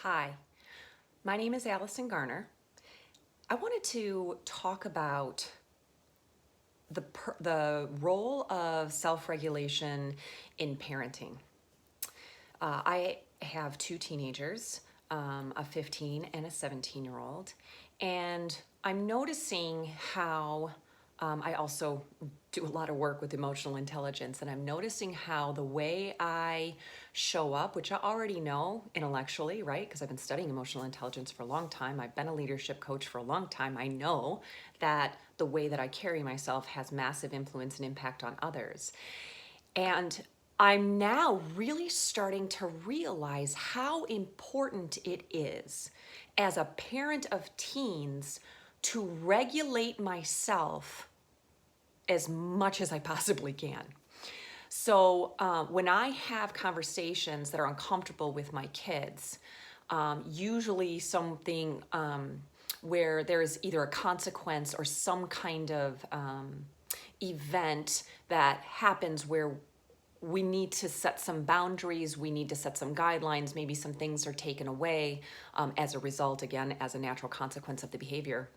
Hi, my name is Allison Garner. I wanted to talk about the role of self-regulation in parenting. I have two teenagers, a 15 and a 17-year-old, and I'm noticing how I also do a lot of work with emotional intelligence, and I'm noticing how the way I show up, which I already know intellectually, right? Because I've been studying emotional intelligence for a long time. I've been a leadership coach for a long time. I know that the way that I carry myself has massive influence and impact on others. And I'm now really starting to realize how important it is as a parent of teens to regulate myself as much as I possibly can. So when I have conversations that are uncomfortable with my kids, usually something where there's either a consequence or some kind of event that happens where we need to set some boundaries, we need to set some guidelines, maybe some things are taken away as a result, again, as a natural consequence of the behavior.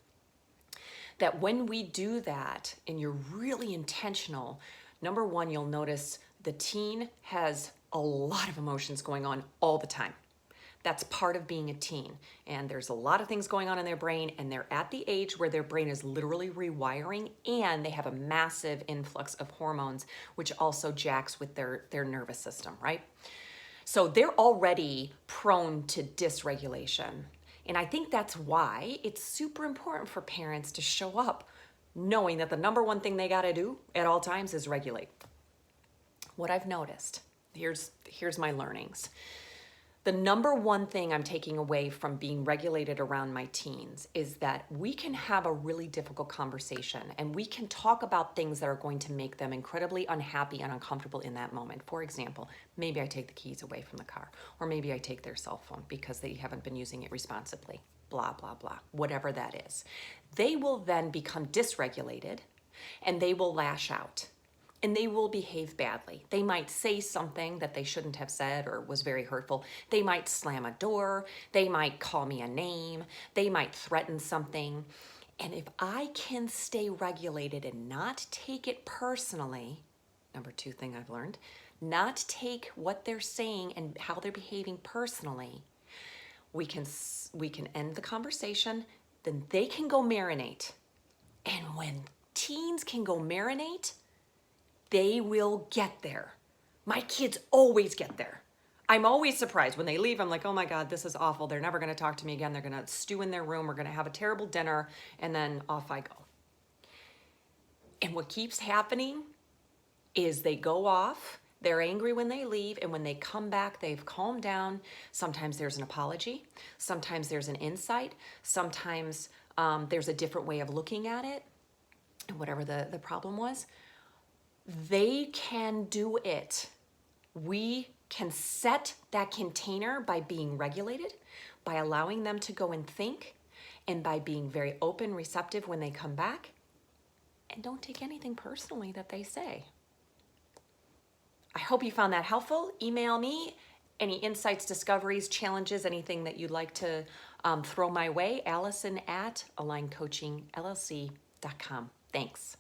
That when we do that and you're really intentional, number one, you'll notice the teen has a lot of emotions going on all the time. That's part of being a teen. And there's a lot of things going on in their brain, and they're at the age where their brain is literally rewiring, and they have a massive influx of hormones, which also jacks with their nervous system, right? So they're already prone to dysregulation. And I think that's why it's super important for parents to show up knowing that the number one thing they got to do at all times is regulate. What I've noticed, here's my learnings. The number one thing I'm taking away from being regulated around my teens is that we can have a really difficult conversation and we can talk about things that are going to make them incredibly unhappy and uncomfortable in that moment. For example, maybe I take the keys away from the car, or maybe I take their cell phone because they haven't been using it responsibly, blah, blah, blah, whatever that is. They will then become dysregulated and they will lash out. And they will behave badly. They might say something that they shouldn't have said or was very hurtful. They might slam a door. They might call me a name. They might threaten something. And if I can stay regulated and not take it personally, number two thing I've learned, not take what they're saying and how they're behaving personally, we can end the conversation, then they can go marinate. And when teens can go marinate, they will get there. My kids always get there. I'm always surprised when they leave. I'm like, oh my God, this is awful. They're never going to talk to me again. They're going to stew in their room. We're going to have a terrible dinner. And then off I go. And what keeps happening is they go off. They're angry when they leave. And when they come back, they've calmed down. Sometimes there's an apology. Sometimes there's an insight. Sometimes there's a different way of looking at it. And whatever the problem was. They can do it. We can set that container by being regulated, by allowing them to go and think, and by being very open, receptive when they come back. And don't take anything personally that they say. I hope you found that helpful. Email me any insights, discoveries, challenges, anything that you'd like to throw my way. Allison@AlignCoachingLLC.com. Thanks.